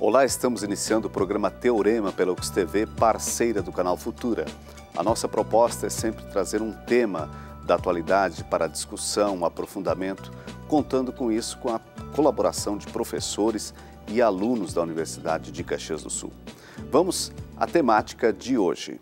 Olá, estamos iniciando o programa Teorema pela UX TV, parceira do canal Futura. A nossa proposta é sempre trazer um tema da atualidade para discussão, aprofundamento, contando com isso com a colaboração de professores e alunos da Universidade de Caxias do Sul. Vamos à temática de hoje.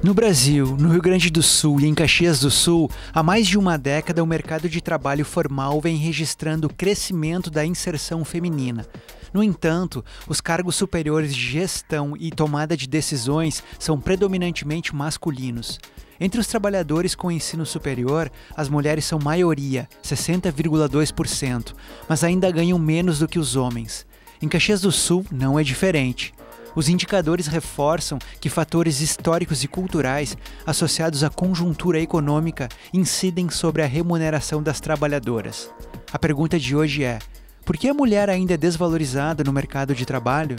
No Brasil, no Rio Grande do Sul e em Caxias do Sul, há mais de uma década o mercado de trabalho formal vem registrando o crescimento da inserção feminina. No entanto, os cargos superiores de gestão e tomada de decisões são predominantemente masculinos. Entre os trabalhadores com ensino superior, as mulheres são maioria, 60,2%, mas ainda ganham menos do que os homens. Em Caxias do Sul não é diferente. Os indicadores reforçam que fatores históricos e culturais associados à conjuntura econômica incidem sobre a remuneração das trabalhadoras. A pergunta de hoje é: por que a mulher ainda é desvalorizada no mercado de trabalho?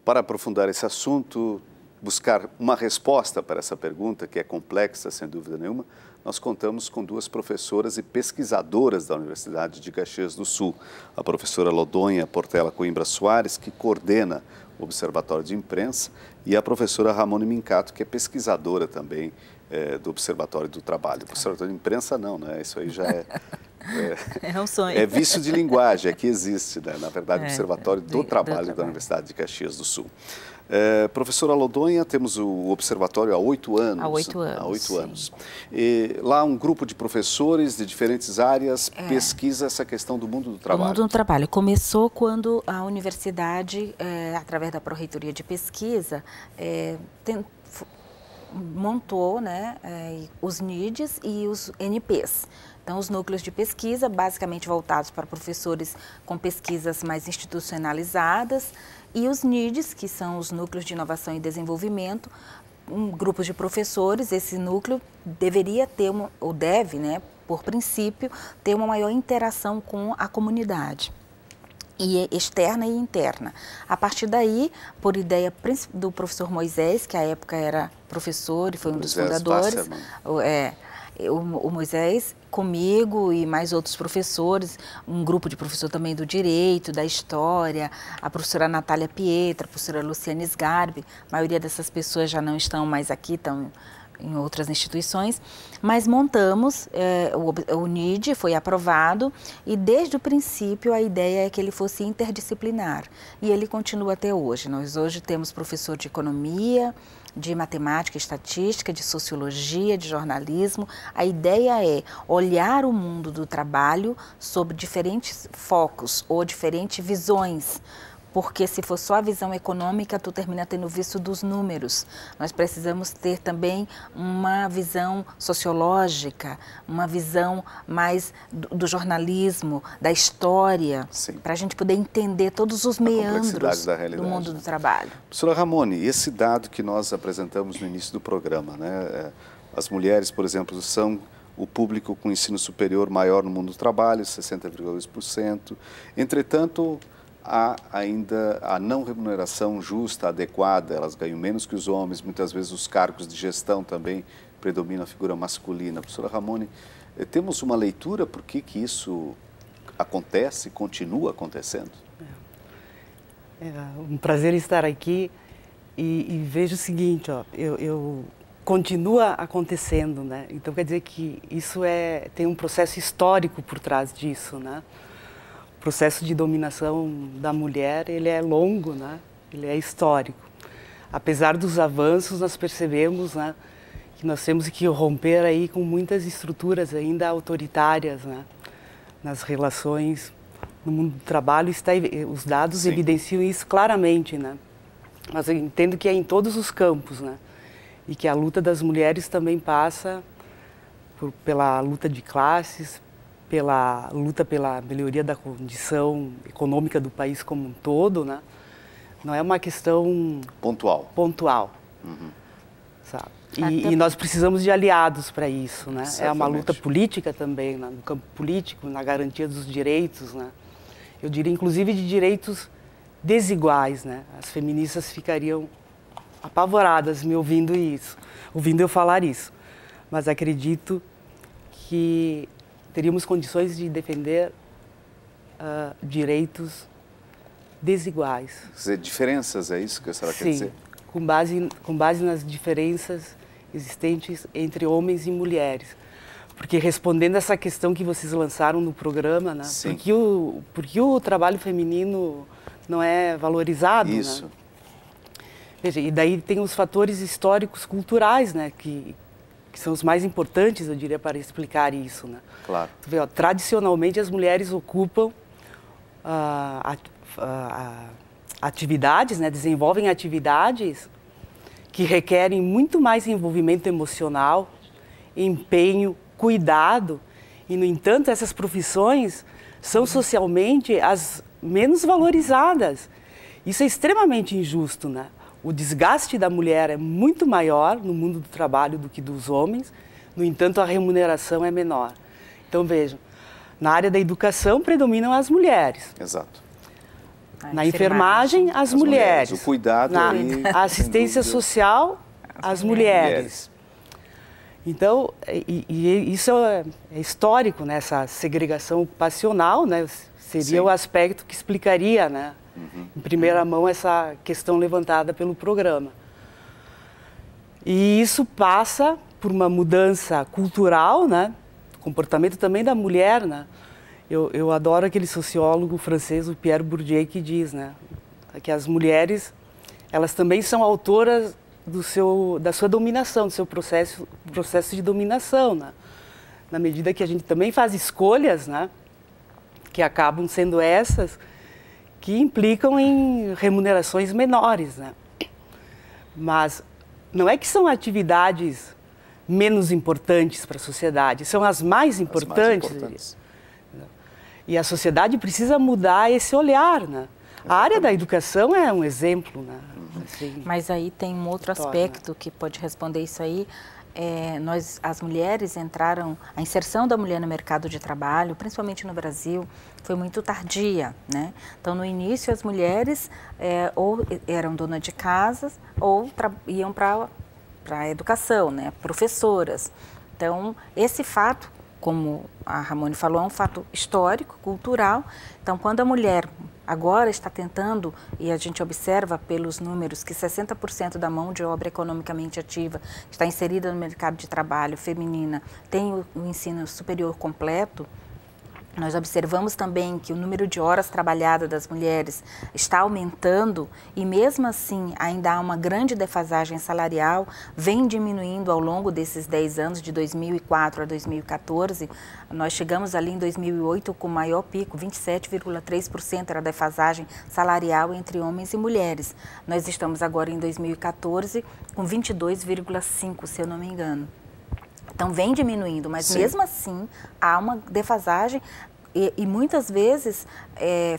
Para aprofundar esse assunto, buscar uma resposta para essa pergunta, que é complexa, sem dúvida nenhuma, nós contamos com duas professoras e pesquisadoras da Universidade de Caxias do Sul. A professora Lodonha Portela Coimbra Soares, que coordena o Observatório de Imprensa, e a professora Ramone Mincato, que é pesquisadora também do Observatório do Trabalho. Observatório de Imprensa não, né? Isso aí já é um sonho. É vício de linguagem, aqui existe, né? Na verdade, o Observatório do Trabalho da Universidade de Caxias do Sul. Professora Lodonha, temos o observatório há 8 anos. Há 8 anos. Há 8 anos. E lá um grupo de professores de diferentes áreas pesquisa essa questão do mundo do trabalho. O mundo do trabalho começou quando a universidade, através da Pró-Reitoria de Pesquisa, montou, né, os NIDs e os NPs. Então, os núcleos de pesquisa, basicamente voltados para professores com pesquisas mais institucionalizadas, e os NIDs, que são os núcleos de inovação e desenvolvimento, grupos de professores. Esse núcleo deveria ter, ou deve, né, por princípio, ter uma maior interação com a comunidade, e externa e interna. A partir daí, por ideia do professor Moisés, que à época era professor e foi um dos fundadores, o Moisés, comigo e mais outros professores, um grupo de professor também do direito, da história, a professora Natália Pietra, a professora Luciane Sgarbi, a maioria dessas pessoas já não estão mais aqui, estão em outras instituições, mas montamos, o NID foi aprovado e desde o princípio a ideia é que ele fosse interdisciplinar e ele continua até hoje. Nós hoje temos professor de economia, de matemática, estatística, de sociologia, de jornalismo. A ideia é olhar o mundo do trabalho sob diferentes focos ou diferentes visões. Porque se for só a visão econômica, tu termina tendo visto dos números. Nós precisamos ter também uma visão sociológica, uma visão mais do jornalismo, da história, para a gente poder entender todos os meandros do mundo do trabalho. Professora Ramone, esse dado que nós apresentamos no início do programa, né? As mulheres, por exemplo, são o público com ensino superior maior no mundo do trabalho, 60,2%. Entretanto, há ainda a não remuneração justa, adequada, elas ganham menos que os homens, muitas vezes os cargos de gestão também predominam a figura masculina. Professora Ramone, temos uma leitura por que isso acontece, continua acontecendo? É um prazer estar aqui e vejo o seguinte, continua acontecendo, né? Então quer dizer que isso tem um processo histórico por trás disso, né? O processo de dominação da mulher, ele é longo, né? Ele é histórico. Apesar dos avanços, nós percebemos, né, que nós temos que romper aí com muitas estruturas ainda autoritárias, né, nas relações no mundo do trabalho. Os dados evidenciam isso claramente, né? Mas eu entendo que é em todos os campos, né? E que a luta das mulheres também passa pela luta de classes, pela luta pela melhoria da condição econômica do país como um todo, né? Não é uma questão pontual. Uhum. Sabe? E nós precisamos de aliados para isso, né? Certamente. É uma luta política também, né? No campo político, na garantia dos direitos, né? Eu diria, inclusive, de direitos desiguais, né? As feministas ficariam apavoradas me ouvindo eu falar isso. Mas acredito que teríamos condições de defender direitos desiguais. Quer dizer, diferenças, é isso que a senhora quer dizer? Sim, com base nas diferenças existentes entre homens e mulheres. Porque respondendo essa questão que vocês lançaram no programa, né? Por que o trabalho feminino não é valorizado? Isso. Né? Veja, e daí tem os fatores históricos culturais, né? Que são os mais importantes, eu diria, para explicar isso. Né? Claro. Tu vê, ó, tradicionalmente as mulheres ocupam atividades, né? Desenvolvem atividades que requerem muito mais envolvimento emocional, empenho, cuidado, e, no entanto, essas profissões são socialmente as menos valorizadas. Isso é extremamente injusto, né? O desgaste da mulher é muito maior no mundo do trabalho do que dos homens, no entanto, a remuneração é menor. Então, vejam, na área da educação predominam as mulheres. Exato. Na enfermagem, as mulheres. O cuidado na aí, assistência social, as mulheres. Então, isso é histórico, né? Essa segregação ocupacional, né? Seria o aspecto que explicaria, né? Em primeira mão, essa questão levantada pelo programa. E isso passa por uma mudança cultural, né? Comportamento também da mulher, né? Eu adoro aquele sociólogo francês, o Pierre Bourdieu, que diz, né? Que as mulheres, elas também são autoras da sua dominação, do seu processo de dominação, né? Na medida que a gente também faz escolhas, né? Que acabam sendo essas que implicam em remunerações menores, né? Mas não é que são atividades menos importantes para a sociedade, são as mais importantes. E a sociedade precisa mudar esse olhar, né? A área da educação é um exemplo, né? Assim, mas aí tem um outro aspecto que pode responder isso aí. As mulheres entraram, a inserção da mulher no mercado de trabalho, principalmente no Brasil, foi muito tardia, né? Então, no início, as mulheres ou eram donas de casa ou iam para a educação, né? Professoras. Então, esse fato, como a Ramone falou, é um fato histórico, cultural. Então, quando a mulher agora está tentando, e a gente observa pelos números que 60% da mão de obra economicamente ativa que está inserida no mercado de trabalho feminina tem o ensino superior completo, nós observamos também que o número de horas trabalhadas das mulheres está aumentando e mesmo assim ainda há uma grande defasagem salarial, vem diminuindo ao longo desses 10 anos, de 2004 a 2014. Nós chegamos ali em 2008 com o maior pico, 27,3% era a defasagem salarial entre homens e mulheres. Nós estamos agora em 2014 com 22,5%, se eu não me engano. Então, vem diminuindo, mas mesmo assim há uma defasagem e muitas vezes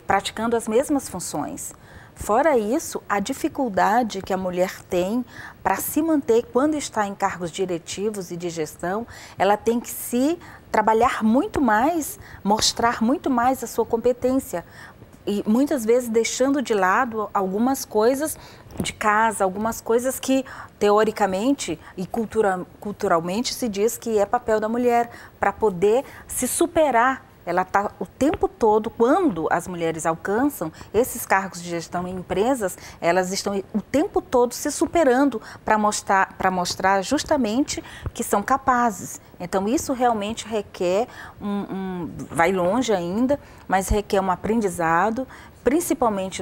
praticando as mesmas funções. Fora isso, a dificuldade que a mulher tem para se manter quando está em cargos diretivos e de gestão, ela tem que se trabalhar muito mais, mostrar muito mais a sua competência. E muitas vezes deixando de lado algumas coisas de casa, algumas coisas que teoricamente e culturalmente se diz que é papel da mulher para poder se superar. Ela está o tempo todo, quando as mulheres alcançam esses cargos de gestão em empresas, elas estão o tempo todo se superando para mostrar justamente que são capazes. Então, isso realmente requer vai longe ainda, mas requer um aprendizado, principalmente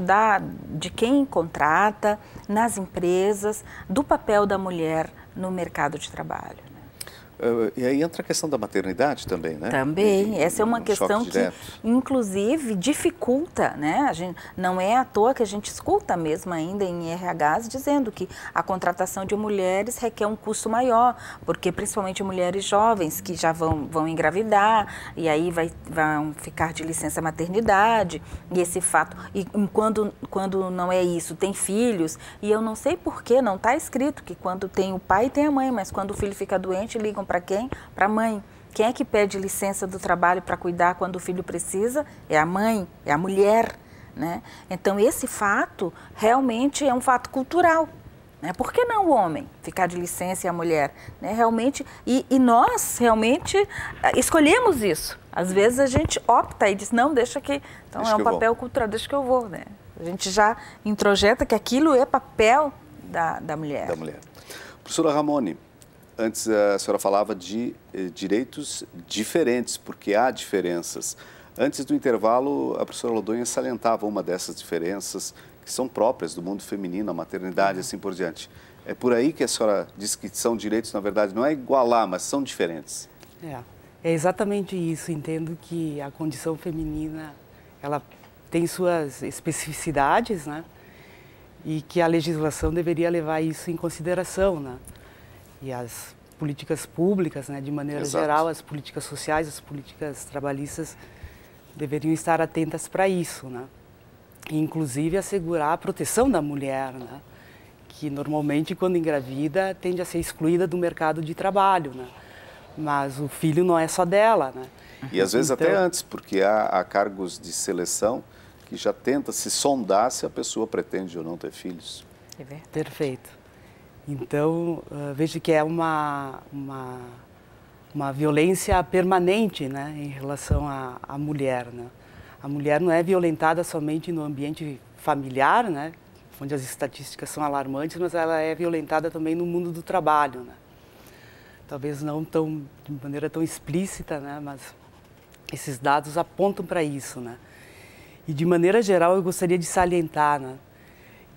de quem contrata, nas empresas, do papel da mulher no mercado de trabalho. E aí entra a questão da maternidade também, né? Também, essa é uma questão que, inclusive, dificulta, né? Não é à toa que a gente escuta mesmo ainda em RHs dizendo que a contratação de mulheres requer um custo maior, porque principalmente mulheres jovens que já vão engravidar e aí vão ficar de licença maternidade, e esse fato, e quando não é isso, tem filhos, e eu não sei por que não está escrito que quando tem o pai tem a mãe, mas quando o filho fica doente, ligam para quem? Para a mãe. Quem é que pede licença do trabalho para cuidar quando o filho precisa? É a mãe, é a mulher, né? Então, esse fato realmente é um fato cultural, né? Por que não o homem ficar de licença e a mulher? Né? Realmente, e nós realmente escolhemos isso. Às vezes a gente opta e diz, não, deixa que... Então é um papel cultural, deixa que eu vou, né? A gente já introjeta que aquilo é papel da mulher. Da mulher. Professora Ramone, antes a senhora falava de direitos diferentes, porque há diferenças. Antes do intervalo, a professora Lodonha salientava uma dessas diferenças que são próprias do mundo feminino, a maternidade e assim por diante. É por aí que a senhora diz que são direitos, na verdade, não é igualar, mas são diferentes. É exatamente isso. Entendo que a condição feminina, ela tem suas especificidades, né? E que a legislação deveria levar isso em consideração, né? E as políticas públicas, né, de maneira geral, as políticas sociais, as políticas trabalhistas deveriam estar atentas para isso, né? E, inclusive, assegurar a proteção da mulher, né? Que normalmente, quando engravida, tende a ser excluída do mercado de trabalho, né? Mas o filho não é só dela, né? E às vezes até antes, porque há cargos de seleção que já tenta se sondar se a pessoa pretende ou não ter filhos. É verdade. Perfeito. Então, vejo que é uma violência permanente, né, em relação à mulher, né? A mulher não é violentada somente no ambiente familiar, né, onde as estatísticas são alarmantes, mas ela é violentada também no mundo do trabalho, né? Talvez não de maneira tão explícita, né, mas esses dados apontam para isso, né? E de maneira geral eu gostaria de salientar, né,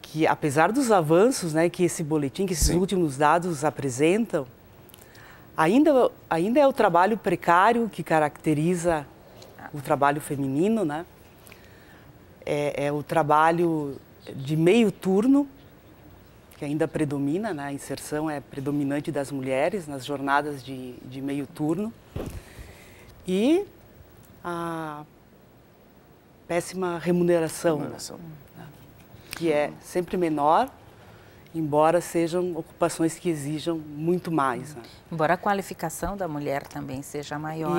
que apesar dos avanços, né, que esse boletim, que esses últimos dados apresentam, ainda é o trabalho precário que caracteriza o trabalho feminino, né? É o trabalho de meio turno, que ainda predomina, né? A inserção é predominante das mulheres nas jornadas de meio turno. E a péssima remuneração. Né? Que é sempre menor, embora sejam ocupações que exijam muito mais. Né? Embora a qualificação da mulher também seja maior.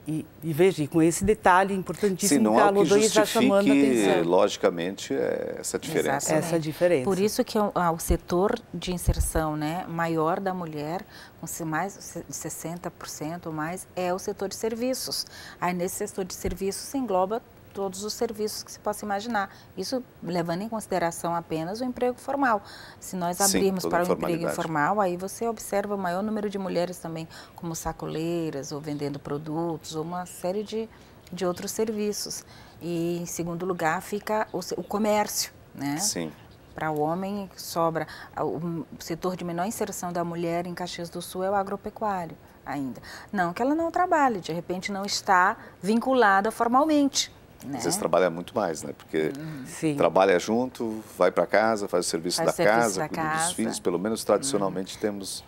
E veja, com esse detalhe importantíssimo que a Lodonha está chamando a atenção. Logicamente, essa diferença. Essa diferença. Por isso que o setor de inserção, né, maior da mulher, com mais de 60% ou mais, é o setor de serviços. Aí nesse setor de serviços se engloba todos os serviços que se possa imaginar. Isso levando em consideração apenas o emprego formal. Se nós abrirmos para o emprego informal, aí você observa o maior número de mulheres também como sacoleiras, ou vendendo produtos, ou uma série de outros serviços. E, em segundo lugar, fica o comércio, né? Sim. Para o homem, sobra. O setor de menor inserção da mulher em Caxias do Sul é o agropecuário ainda. Não que ela não trabalhe, de repente não está vinculada formalmente. Né? Às vezes trabalha muito mais, né? Porque trabalha junto, vai para casa, faz o serviço da casa, cuida dos filhos. Pelo menos tradicionalmente temos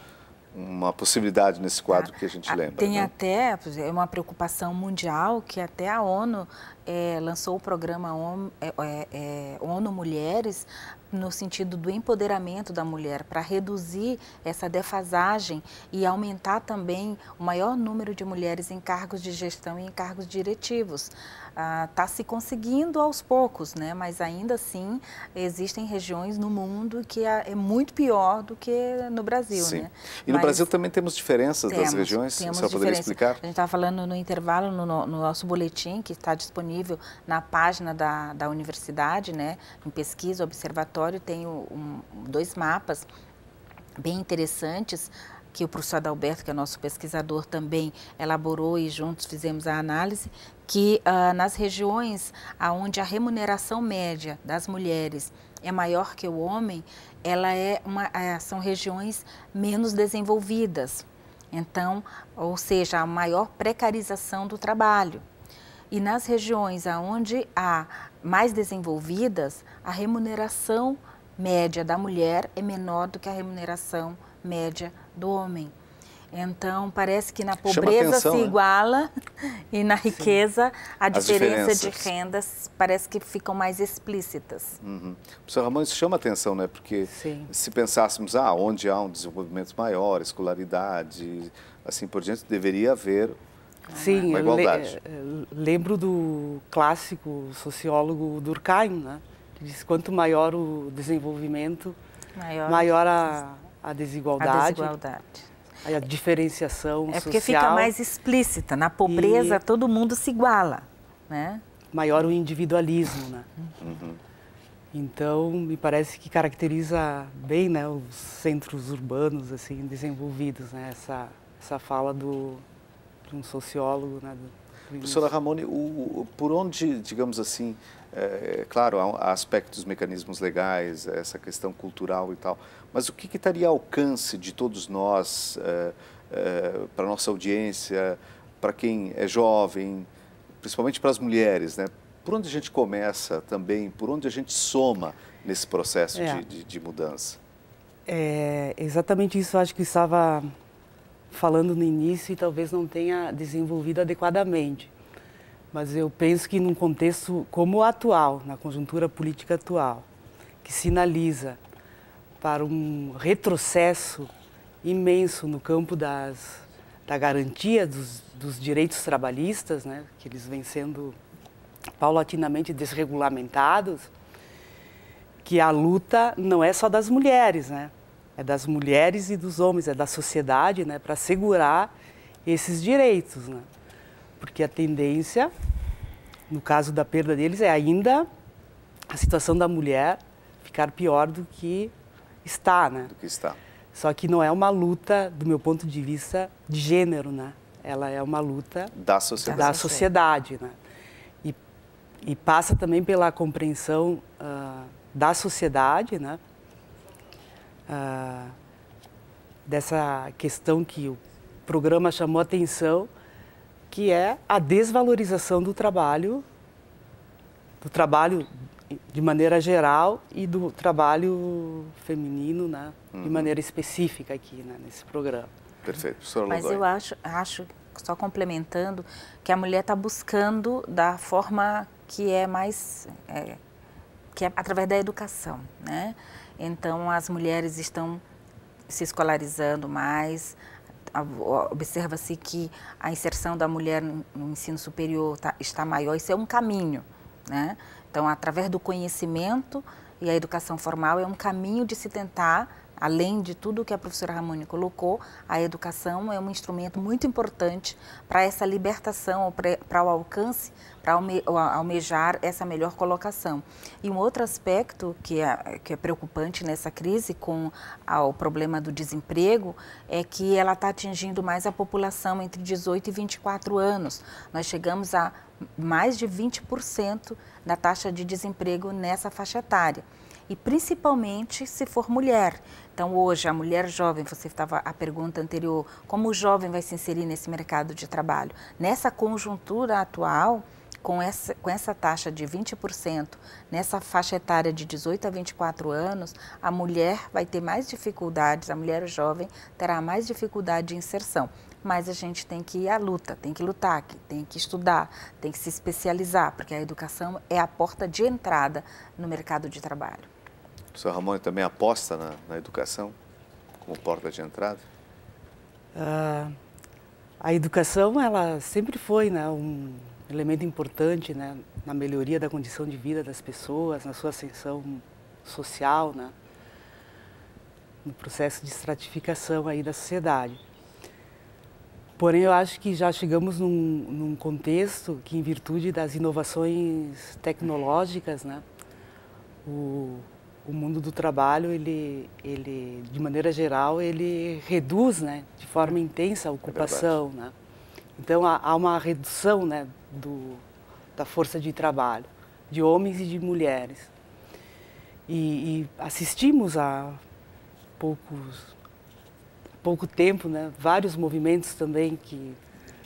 uma possibilidade nesse quadro que a gente lembra. Tem, né? até uma preocupação mundial que até a ONU lançou o programa ONU Mulheres no sentido do empoderamento da mulher, para reduzir essa defasagem e aumentar também o maior número de mulheres em cargos de gestão e em cargos diretivos. Está se conseguindo aos poucos, né? Mas ainda assim existem regiões no mundo que é muito pior do que no Brasil. Sim. Né? E no Brasil também temos diferenças das regiões? Você poderia explicar? A gente estava falando no intervalo, no nosso boletim, que está disponível na página da universidade, né? Em pesquisa, observatório, tem dois mapas bem interessantes, que o professor Adalberto, que é nosso pesquisador, também elaborou e juntos fizemos a análise, que nas regiões onde a remuneração média das mulheres é maior que o homem, são regiões menos desenvolvidas. Então, ou seja, a maior precarização do trabalho. E nas regiões onde há mais desenvolvidas, a remuneração média da mulher é menor do que a remuneração média do homem. Então, parece que na pobreza se iguala e na riqueza a diferença de rendas parece que ficam mais explícitas. Professor Ramon, isso chama atenção, né? Porque se pensássemos, onde há um desenvolvimento maior, escolaridade, assim por diante, deveria haver uma igualdade. Lembro do clássico sociólogo Durkheim, né? Que diz que quanto maior o desenvolvimento, maior a desigualdade. a diferenciação social. É porque fica mais explícita. Na pobreza, todo mundo se iguala, né? Maior o individualismo, né? Então, me parece que caracteriza bem, né, os centros urbanos assim desenvolvidos, né? Essa fala de um sociólogo, né? Professora Ramone, por onde, digamos assim, claro, há aspectos, mecanismos legais, essa questão cultural e tal, mas o que estaria ao alcance de todos nós, para a nossa audiência, para quem é jovem, principalmente para as mulheres, né? Por onde a gente começa também, por onde a gente soma nesse processo de mudança? É exatamente isso, acho que estava falando no início e talvez não tenha desenvolvido adequadamente. Mas eu penso que num contexto como o atual, na conjuntura política atual, que sinaliza para um retrocesso imenso no campo da garantia dos direitos trabalhistas, né, que eles vêm sendo paulatinamente desregulamentados, que a luta não é só das mulheres, né? É das mulheres e dos homens, é da sociedade, né, para assegurar esses direitos, né? Porque a tendência, no caso da perda deles, é ainda a situação da mulher ficar pior do que está, né? Do que está. Só que não é uma luta, do meu ponto de vista, de gênero, né? Ela é uma luta da sociedade. Da sociedade, né? E passa também pela compreensão da sociedade, né? Dessa questão que o programa chamou a atenção, que é a desvalorização do trabalho de maneira geral e do trabalho feminino, né? De maneira específica aqui, né? Nesse programa. Perfeito. Professora Mas Lodói. eu acho, só complementando, que a mulher está buscando da forma que é mais, que é através da educação, né? Então, as mulheres estão se escolarizando mais, observa-se que a inserção da mulher no ensino superior está maior, isso é um caminho, né? Então, através do conhecimento e a educação formal é um caminho de se tentar, além de tudo que a professora Ramone colocou, a educação é um instrumento muito importante para essa libertação, para o alcance, para almejar essa melhor colocação. E um outro aspecto que é preocupante nessa crise com o problema do desemprego é que ela está atingindo mais a população entre 18 e 24 anos. Nós chegamos a mais de 20% da taxa de desemprego nessa faixa etária. E principalmente se for mulher. Então, hoje, a mulher jovem, você estava a pergunta anterior, como o jovem vai se inserir nesse mercado de trabalho? Nessa conjuntura atual, com essa taxa de 20%, nessa faixa etária de 18 a 24 anos, a mulher vai ter mais dificuldades, a mulher jovem terá mais dificuldade de inserção. Mas a gente tem que ir à luta, tem que lutar, tem que estudar, tem que se especializar, porque a educação é a porta de entrada no mercado de trabalho. O professor Ramone também aposta na educação como porta de entrada? A educação, ela sempre foi, né, um elemento importante, né, na melhoria da condição de vida das pessoas, na sua ascensão social, né, no processo de estratificação aí da sociedade. Porém, eu acho que já chegamos num contexto que, em virtude das inovações tecnológicas, né, o mundo do trabalho, ele, de maneira geral, ele reduz, né, de forma intensa a ocupação, né? Então, há uma redução, né, da força de trabalho, de homens e de mulheres. E assistimos há pouco tempo, né, vários movimentos também que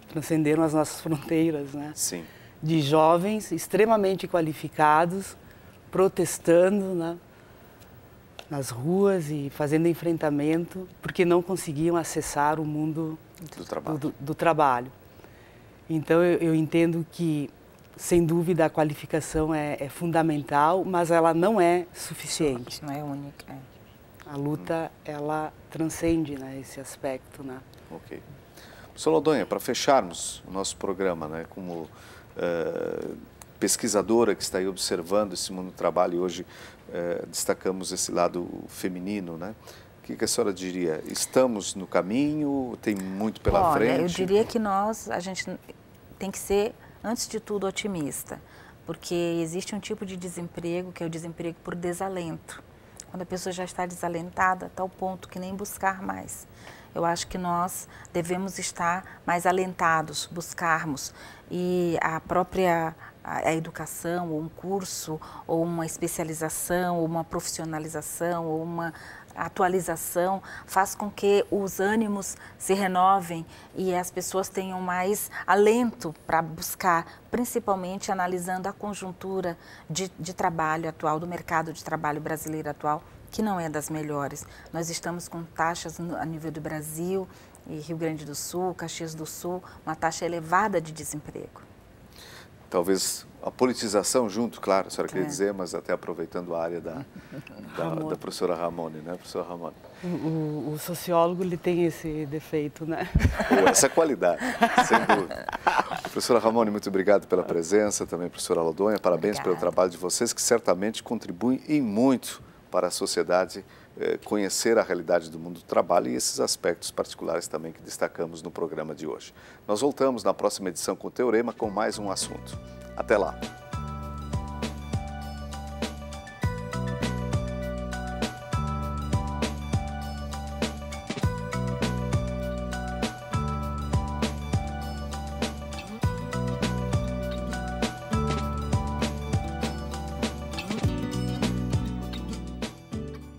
transcenderam as nossas fronteiras, né? Sim. De jovens extremamente qualificados, protestando, né, nas ruas e fazendo enfrentamento, porque não conseguiam acessar o mundo do trabalho. Então, eu entendo que, sem dúvida, a qualificação é fundamental, mas ela não é suficiente. Não é única. A luta, ela transcende, né, esse aspecto, né? Ok. Professor Lodói, para fecharmos o nosso programa, né, como pesquisadora que está aí observando esse mundo do trabalho e hoje destacamos esse lado feminino, né? que a senhora diria? Estamos no caminho? Tem muito pela frente? Eu diria que a gente tem que ser, antes de tudo, otimista, porque existe um tipo de desemprego que é o desemprego por desalento. Quando a pessoa já está desalentada, a tal ponto que nem buscar mais. Eu acho que nós devemos estar mais alentados, buscarmos. E a própria educação, ou um curso, ou uma especialização, ou uma profissionalização, ou uma atualização, faz com que os ânimos se renovem e as pessoas tenham mais alento para buscar, principalmente analisando a conjuntura de trabalho atual, do mercado de trabalho brasileiro atual, que não é das melhores. Nós estamos com taxas a nível do Brasil, e Rio Grande do Sul, Caxias do Sul, uma taxa elevada de desemprego. Talvez a politização junto, claro, a senhora queria dizer, mas até aproveitando a área da professora Ramone, né, professora Ramone? O sociólogo, ele tem esse defeito, né? Essa qualidade, sem dúvida. Professora Ramone, muito obrigado pela presença, também professora Lodonha, parabéns pelo trabalho de vocês, que certamente contribuem em muito para a sociedade conhecer a realidade do mundo do trabalho e esses aspectos particulares também que destacamos no programa de hoje. Nós voltamos na próxima edição com o Teorema com mais um assunto. Até lá!